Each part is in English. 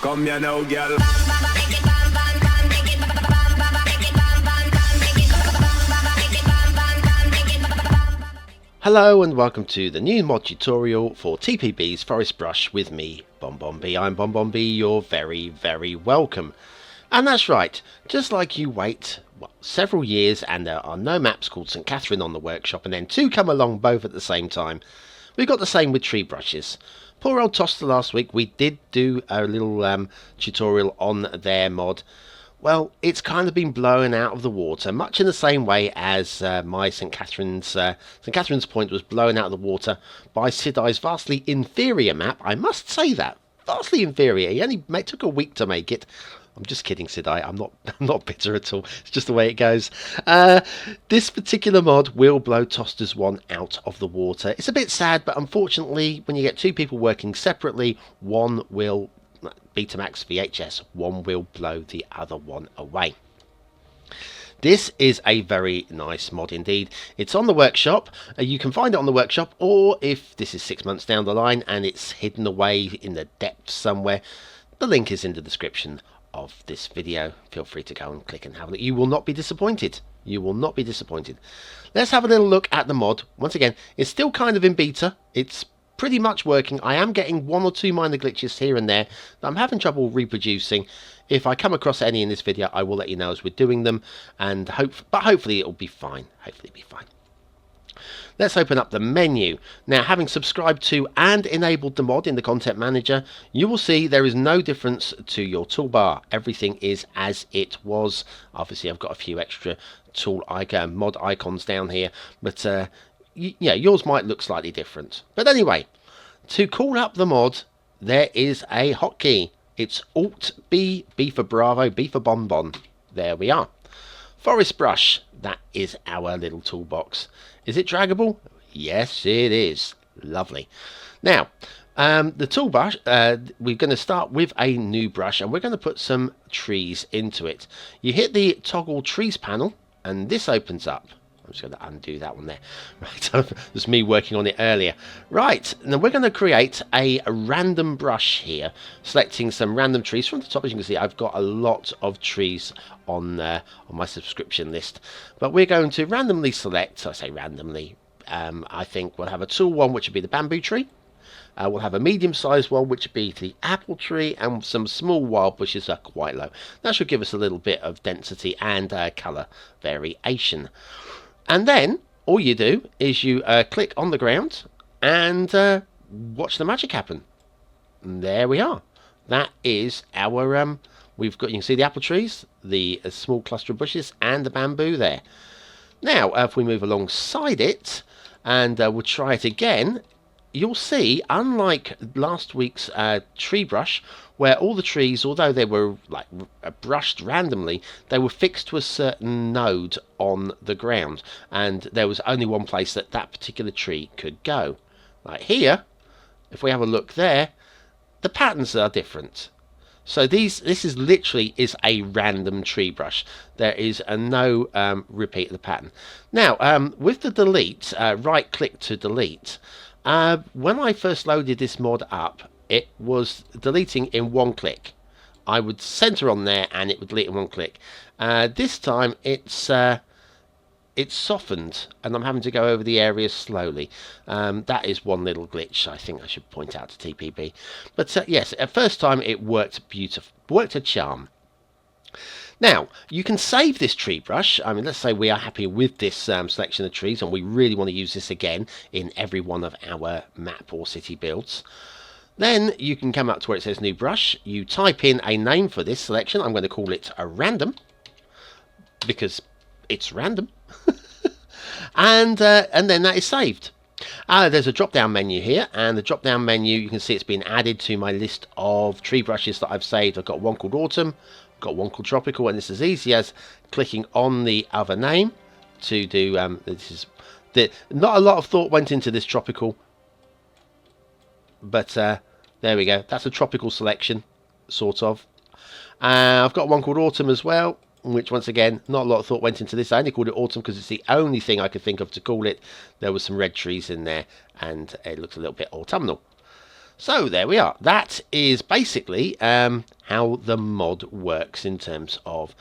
Come here now, girl. Hello and welcome to the new mod tutorial for TPB's Forest Brush with me, BonBonB. I'm BonBonB, you're very, very welcome. And that's right, just like you wait several years and there are no maps called St. Catherine on the workshop and then two come along both at the same time, we've got the same with tree brushes. Poor old Toster last week, we did do a little tutorial on their mod. Well, it's kind of been blown out of the water, much in the same way as my St. Catherine's Point was blown out of the water by Sidai's vastly inferior map. I must say that, vastly inferior. It took a week to make it. I'm just kidding, Sidai. I'm not bitter at all. It's just the way it goes. This particular mod will blow Toster's one out of the water. It's a bit sad, but unfortunately, when you get two people working separately, one will Betamax VHS, one will blow the other one away. This is a very nice mod indeed. It's on the workshop. You can find it on the workshop, or if this is 6 months down the line and it's hidden away in the depths somewhere, the link is in the description of this video. Feel free to go and click and have a look. You will not be disappointed. You will not be disappointed. Let's have a little look at the mod. Once again, it's still kind of in beta. It's pretty much working. I am getting one or two minor glitches here and there that I'm having trouble reproducing. If I come across any in this video, I will let you know as we're doing them, and hopefully it'll be fine. Hopefully it'll be fine. Let's open up the menu. Now, having subscribed to and enabled the mod in the content manager, you will see there is no difference to your toolbar. Everything is as it was. Obviously, I've got a few extra mod icons down here, but yeah, yours might look slightly different. But anyway, to call up the mod, there is a hotkey. It's Alt B, B for Bravo, B for Bonbon. There we are. Forest Brush, that is our little toolbox. Is it draggable? Yes, it is. Lovely. Now, the tool brush, we're going to start with a new brush and we're going to put some trees into it. You hit the toggle trees panel and this opens up. I'm just going to undo that one there. Right, that's me working on it earlier. Right, now we're going to create a random brush here, selecting some random trees from the top. As you can see, I've got a lot of trees on my subscription list. But we're going to randomly select, I say randomly, I think we'll have a tall one, which would be the bamboo tree. We'll have a medium-sized one, which would be the apple tree, and some small wild bushes are quite low. That should give us a little bit of density and colour variation. And then all you do is you click on the ground and watch the magic happen. And there we are. That is our you can see the apple trees, the small cluster of bushes, and the bamboo there. Now, if we move alongside it and we'll try it again, you'll see, unlike last week's tree brush, where all the trees, although they were like brushed randomly, they were fixed to a certain node on the ground, and there was only one place that particular tree could go. Like here, if we have a look there, the patterns are different. So this is literally a random tree brush. There is no repeat of the pattern. Now, with the delete, right click to delete. When I first loaded this mod up, it was deleting in one click. I would center on there and it would delete in one click. This time it's softened and I'm having to go over the areas slowly. That is one little glitch I think I should point out to TPB. But yes, at first time it worked beautiful, worked a charm. Now, you can save this tree brush. I mean, let's say we are happy with this selection of trees and we really want to use this again in every one of our map or city builds. Then you can come up to where it says new brush. You type in a name for this selection. I'm going to call it a random because it's random. and then that is saved. There's a drop down menu here, and the drop down menu, you can see it's been added to my list of tree brushes that I've saved. I've got one called autumn, got one called tropical, and it's as easy as clicking on the other name to do not a lot of thought went into this tropical, but there we go. That's a tropical selection, sort of. I've got one called autumn as well, which once again, not a lot of thought went into this. I only called it autumn because it's the only thing I could think of to call it. There was some red trees in there and it looks a little bit autumnal. So there we are. That is basically how the mod works in terms of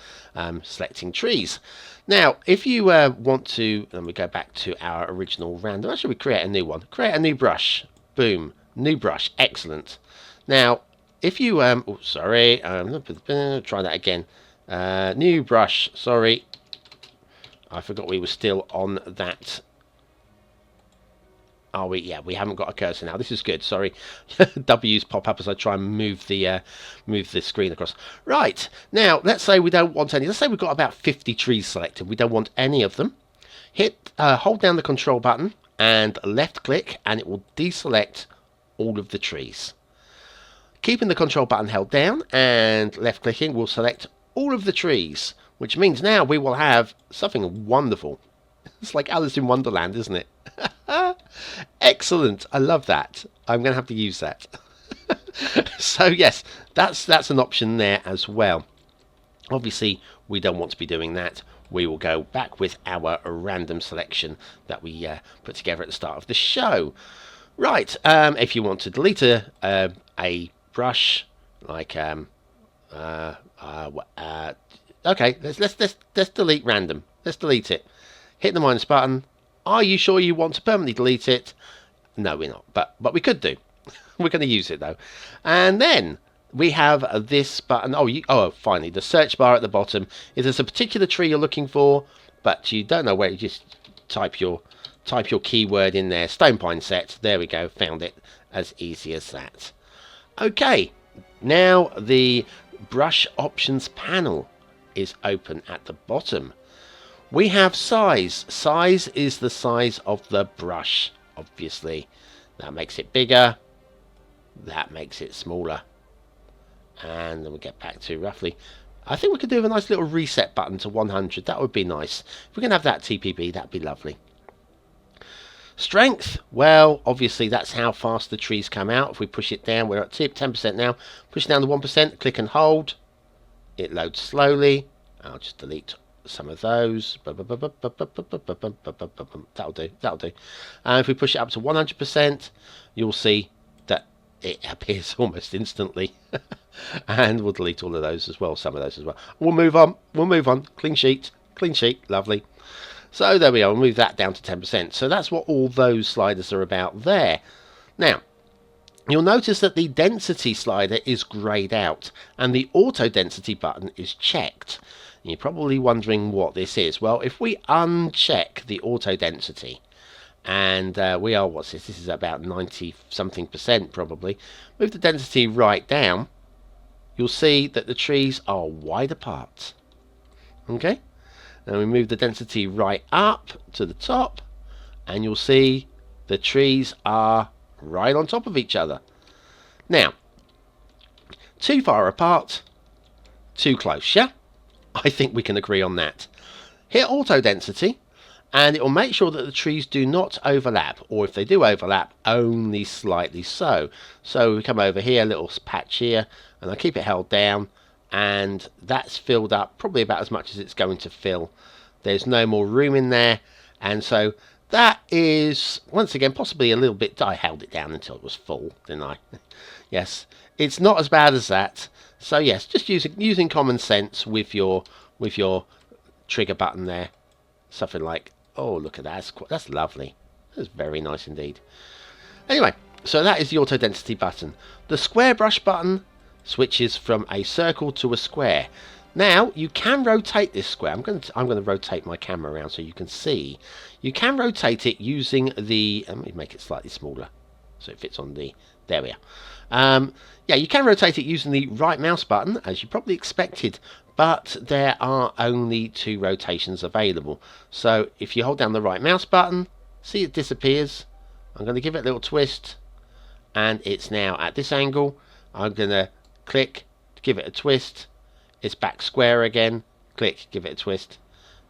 selecting trees. Now, if you want to, let me go back to our original random. Actually, we create a new one. Create a new brush. Boom. New brush. Excellent. Now, if you, oh, sorry, try that again. New brush. Sorry. I forgot we were still on that. Oh, yeah, we haven't got a cursor now. This is good. Sorry, W's pop up as I try and move the screen across. Right, now let's say we don't want any. Let's say we've got about 50 trees selected. We don't want any of them. Hold down the control button and left click, and it will deselect all of the trees. Keeping the control button held down and left clicking will select all of the trees, which means now we will have something wonderful. It's like Alice in Wonderland, isn't it? Excellent. I love that. I'm going to have to use that. So yes, that's an option there as well. Obviously, we don't want to be doing that. We will go back with our random selection that we put together at the start of the show. Right. If you want to delete a brush, like okay, let's delete random. Let's delete it. Hit the minus button. Are you sure you want to permanently delete it? No, we're not, but we could do. We're going to use it though. And then we have this button. Finally, the search bar at the bottom. If there's a particular tree you're looking for, but you don't know where, you just type your keyword in there. Stone pine set. There we go. Found it. As easy as that. Okay. Now the brush options panel is open at the bottom. We have size. Size is the size of the brush, obviously. That makes it bigger. That makes it smaller. And then we'll get back to roughly. I think we could do a nice little reset button to 100. That would be nice. If we can have that TPB, that'd be lovely. Strength. Well, obviously, that's how fast the trees come out. If we push it down, we're at 10% now. Push it down to 1%. Click and hold. It loads slowly. I'll just delete some of those. That'll do. And if we push it up to 100%, you'll see that it appears almost instantly. And we'll delete all of those as well, some of those as well. We'll move on. Clean sheet. Lovely. So there we are. We'll move that down to 10%. So that's what all those sliders are about there. Now, you'll notice that the density slider is grayed out and the auto density button is checked. You're probably wondering what this is. Well, if we uncheck the auto density, and we are, what's this? This is about 90 something percent probably. Move the density right down, you'll see that the trees are wide apart. Okay? Now we move the density right up to the top, and you'll see the trees are right on top of each other. Now, too far apart, too close, yeah? I think we can agree on that. Hit auto density and it will make sure that the trees do not overlap, or if they do overlap, only slightly so. So we come over here, a little patch here, and I keep it held down, and that's filled up probably about as much as it's going to fill. There's no more room in there, and so that is, once again, possibly a little bit. I held it down until it was full, didn't I? Yes, it's not as bad as that. So yes, just using common sense with your trigger button there. Something like, oh, look at that, that's lovely. That's very nice indeed. Anyway, so that is the auto density button. The square brush button switches from a circle to a square. Now you can rotate this square. I'm going to rotate my camera around so you can see. You can rotate it using the. Let me make it slightly smaller so it fits on the. There we are. Yeah, you can rotate it using the right mouse button, as you probably expected, but there are only 2 rotations available. So if you hold down the right mouse button, see it disappears. I'm going to give it a little twist, and it's now at this angle. I'm going to click, give it a twist. It's back square again. Click, give it a twist.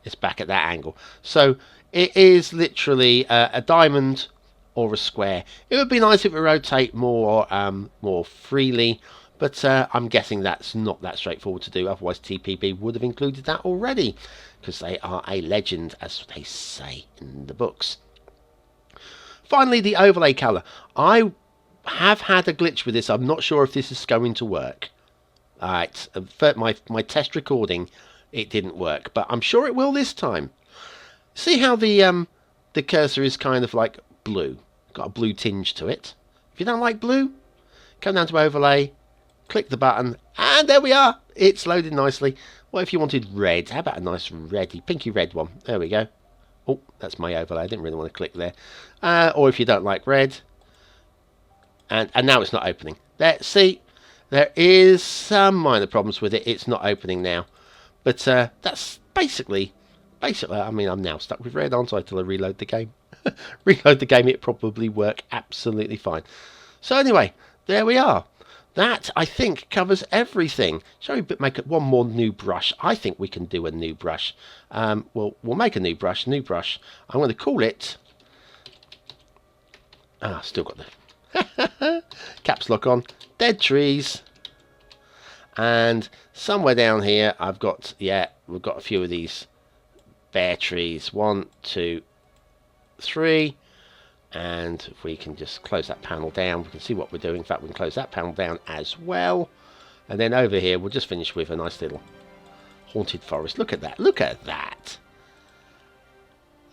It's back at that angle. So it is literally a diamond or a square. It would be nice if it would rotate more freely, but I'm guessing that's not that straightforward to do. Otherwise TPB would have included that already, because they are a legend, as they say in the books. Finally, the overlay color. I have had a glitch with this. I'm not sure if this is going to work. Alright, my test recording, it didn't work, but I'm sure it will this time. See how the cursor is kind of like blue? Got a blue tinge to it. If you don't like blue, come down to overlay, click the button, and there we are. It's loaded nicely. What if you wanted red? How about a nice reddy, pinky red one? There we go. Oh, that's my overlay. I didn't really want to click there. Or if you don't like red, and now it's not opening. There, see, there is some minor problems with it. It's not opening now, but that's basically. I mean, I'm now stuck with red, aren't I? Till I reload the game. Reload the game, it probably work absolutely fine. So anyway, there we are. That, I think, covers everything. Shall we make one more new brush? I think we can do a new brush. We'll make a new brush. I'm going to call it... still got the caps lock on. Dead trees. And somewhere down here, I've got, we've got a few of these bare trees. 1, 2, 3. And if we can just close that panel down, we can see what we're doing. In fact, we can close that panel down as well. And then over here, we'll just finish with a nice little haunted forest. Look at that. Look at that.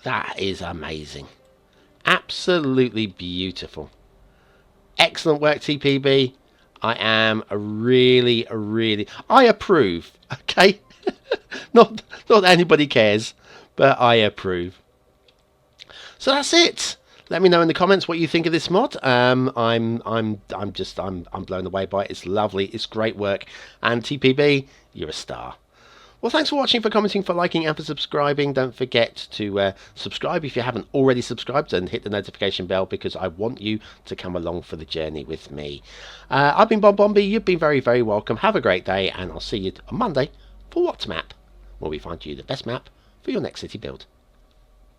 That is amazing. Absolutely beautiful. Excellent work, TPB. I am I approve. Okay? not that anybody cares, but I approve. So that's it. Let me know in the comments what you think of this mod. I'm blown away by it. It's lovely. It's great work. And TPB, you're a star. Well, thanks for watching, for commenting, for liking, and for subscribing. Don't forget to subscribe if you haven't already subscribed, and hit the notification bell, because I want you to come along for the journey with me. I've been Bombombi. You've been very, very welcome. Have a great day, and I'll see you on Monday for What's Map, where we find you the best map for your next city build.